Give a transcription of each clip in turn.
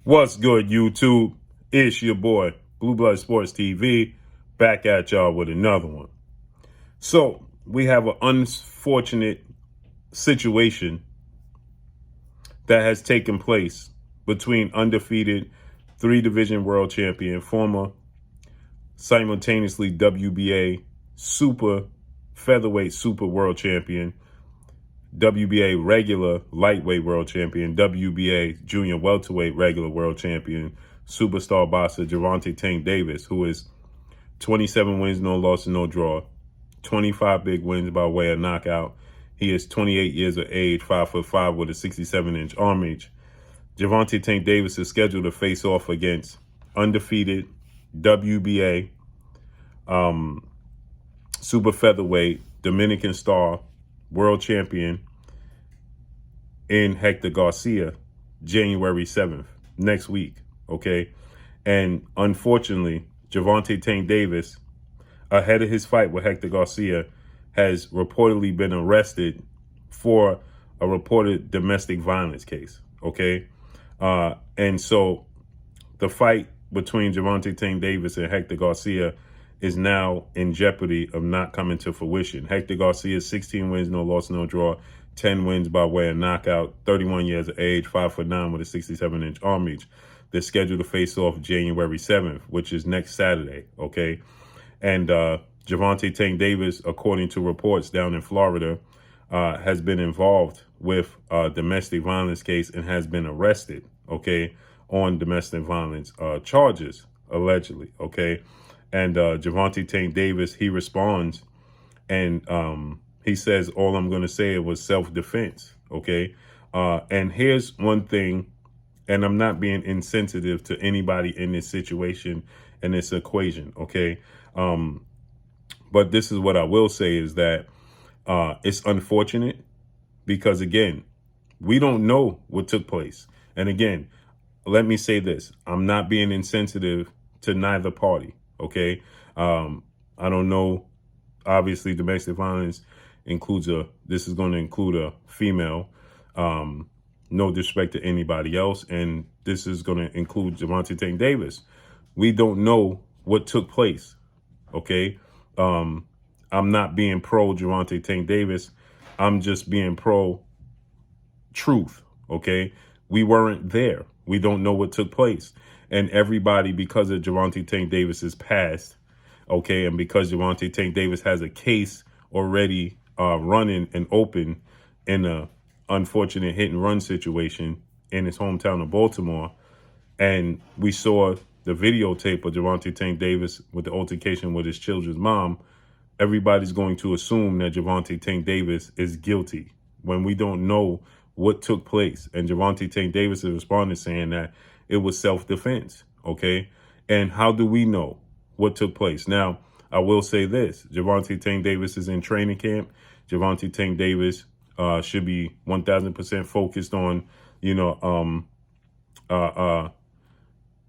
What's good, YouTube? It's your boy, Blue Blood Sports TV, back at y'all with another one. So, we have an unfortunate situation that has taken place between undefeated three-division world champion, former simultaneously WBA super featherweight super world champion, WBA regular lightweight world champion, WBA junior welterweight regular world champion, superstar boxer Gervonta Tank Davis, who is 27 wins, no loss, and no draw, 25 big wins by way of knockout. He is 28 years of age, 5'5" with a 67-inch arm reach. Gervonta Tank Davis is scheduled to face off against undefeated WBA super featherweight Dominican star world champion in Hector Garcia, January 7th, next week, okay? And unfortunately, Gervonta Tank Davis, ahead of his fight with Hector Garcia, has reportedly been arrested for a reported domestic violence case, okay? And so the fight between Gervonta Tank Davis and Hector Garcia is now in jeopardy of not coming to fruition. Hector Garcia, 16 wins, no loss, no draw, 10 wins by way of knockout, 31 years of age, 5'9" with a 67-inch arm reach. They're scheduled to face off January 7th, which is next Saturday, okay? And Gervonta Tank Davis, according to reports down in Florida, has been involved with a domestic violence case and has been arrested, okay, on domestic violence charges, allegedly, okay? And Gervonta Tank Davis, he responds and he says, all I'm going to say was self-defense, okay? And here's one thing, and I'm not being insensitive to anybody in this situation and this equation, okay? But this is what I will say is that it's unfortunate because, again, we don't know what took place. And again, let me say this. I'm not being insensitive to neither party. Okay. I don't know. Obviously, domestic violence includes this is going to include a female. No disrespect to anybody else. And this is going to include Gervonta Tank Davis. We don't know what took place. Okay. I'm not being pro Gervonta Tank Davis. I'm just being pro truth. Okay. We weren't there. We don't know what took place. And everybody, because of Gervonta Tank Davis's past, okay, and because Gervonta Tank Davis has a case already running and open in a unfortunate hit and run situation in his hometown of Baltimore, and we saw the videotape of Gervonta Tank Davis with the altercation with his children's mom, everybody's going to assume that Gervonta Tank Davis is guilty when we don't know what took place. And Gervonta Tank Davis is responding saying that it was self-defense, okay? And how do we know what took place? Now, I will say this. Gervonta Tank Davis is in training camp. Gervonta Tank Davis should be 1,000% focused on,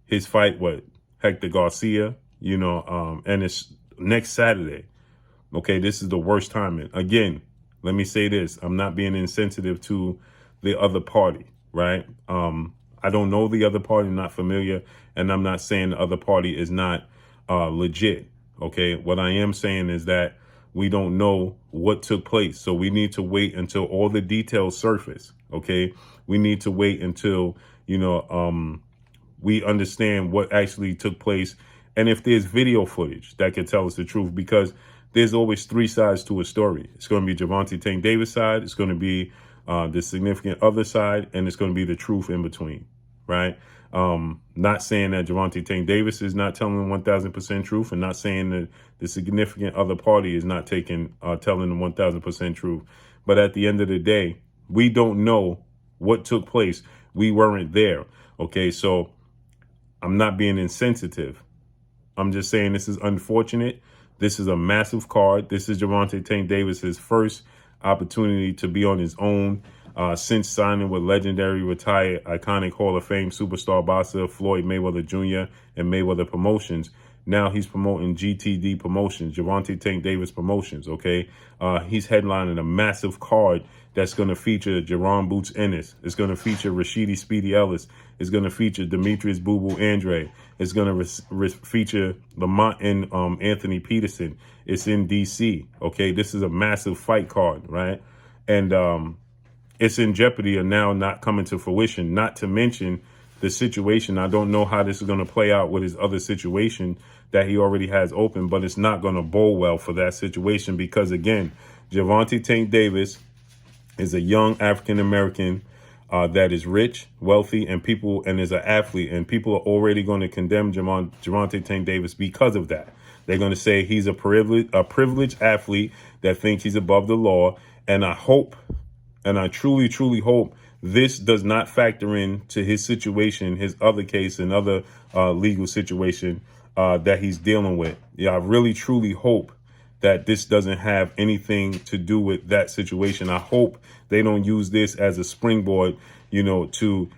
his fight with Hector Garcia, and it's next Saturday. Okay, this is the worst timing. Again, let me say this. I'm not being insensitive to the other party, right? I don't know the other party, I'm not familiar, and I'm not saying the other party is not legit, okay? What I am saying is that we don't know what took place, so we need to wait until all the details surface, okay? We need to wait until, we understand what actually took place, and if there's video footage that could tell us the truth, because there's always three sides to a story. It's going to be Gervonta Tank Davis' side, it's going to be the significant other side, and it's going to be the truth in between, right? Not saying that Gervonta Tank Davis is not telling 1,000% truth, and not saying that the significant other party is not telling the 1,000% truth. But at the end of the day, we don't know what took place. We weren't there, okay? So I'm not being insensitive. I'm just saying this is unfortunate. This is a massive card. This is Gervonta Tank Davis's first opportunity to be on his own since signing with legendary, retired, iconic Hall of Fame superstar boxer Floyd Mayweather Jr. and Mayweather Promotions. Now he's promoting GTD Promotions, Gervonta Tank Davis Promotions, okay? He's headlining a massive card that's going to feature Jerron Boots Ennis. It's going to feature Rashidi Speedy Ellis. It's going to feature Demetrius Boo Boo Andre. It's going to feature Lamont and Anthony Peterson. It's in D.C., okay? This is a massive fight card, right? And it's in jeopardy of now not coming to fruition, not to mention the situation. I don't know how this is going to play out with his other situation that he already has open, but it's not going to bode well for that situation because, again, Gervonta Tank Davis is a young African-American that is rich, wealthy, and is an athlete, and people are already going to condemn Gervonta Tank Davis because of that. They're going to say he's a privileged athlete that thinks he's above the law, and I hope, and I truly, truly hope this does not factor into his situation, his other case, and other legal situation that he's dealing with. Yeah, I really, truly hope that this doesn't have anything to do with that situation. I hope they don't use this as a springboard, to,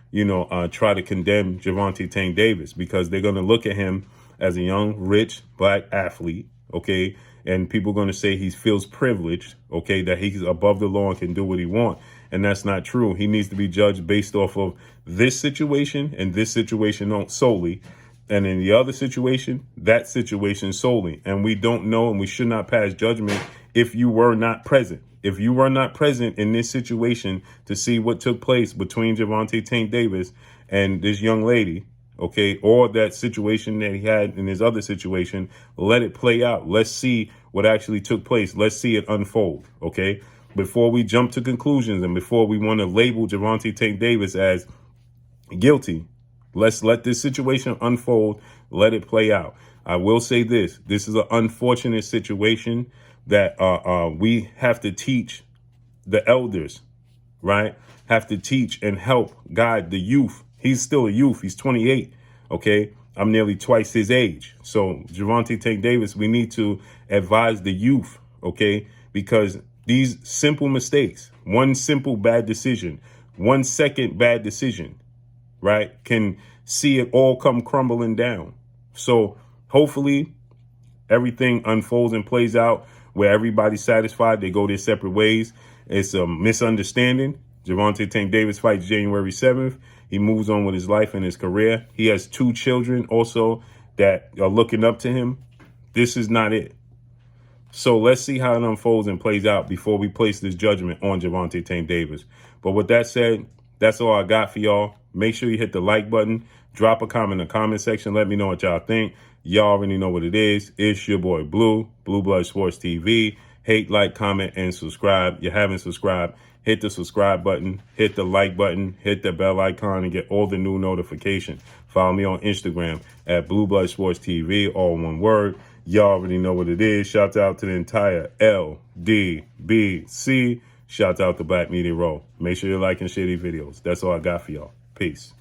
try to condemn Gervonta Tank Davis, because they're going to look at him as a young, rich, black athlete, okay? And people are going to say he feels privileged, okay, that he's above the law and can do what he wants. And that's not true. He needs to be judged based off of this situation and this situation solely. And in the other situation, that situation solely. And we don't know, and we should not pass judgment if you were not present. If you were not present in this situation to see what took place between Gervonta Tank Davis and this young lady, okay, or that situation that he had in his other situation, let it play out. Let's see what actually took place. Let's see it unfold, okay? Before we jump to conclusions and before we want to label Gervonta Tank Davis as guilty, let's let this situation unfold. Let it play out. I will say this. This is an unfortunate situation that we have to teach the elders, right? Have to teach and help guide the youth. He's still a youth. He's 28, okay? I'm nearly twice his age. So Gervonta Tank Davis, we need to advise the youth, okay? Because these simple mistakes, one simple bad decision, 1 second bad decision, right, can see it all come crumbling down. So hopefully everything unfolds and plays out where everybody's satisfied. They go their separate ways. It's a misunderstanding. Gervonta Tank Davis fights January 7th. He moves on with his life and his career. He has 2 children also that are looking up to him. This is not it. So let's see how it unfolds and plays out before we place this judgment on Gervonta Tank Davis. But with that said, that's all I got for y'all. Make sure you hit the like button. Drop a comment in the comment section. Let me know what y'all think. Y'all already know what it is. It's your boy Blue Blood Sports TV. Hate, like, comment, and subscribe. You haven't subscribed, hit the subscribe button, hit the like button, hit the bell icon, and get all the new notifications. Follow me on Instagram at Blue Blood Sports TV, all one word. Y'all already know what it is. Shout out to the entire LDBC. Shout out to Black Media Row. Make sure you like and share these videos. That's all I got for y'all. Peace.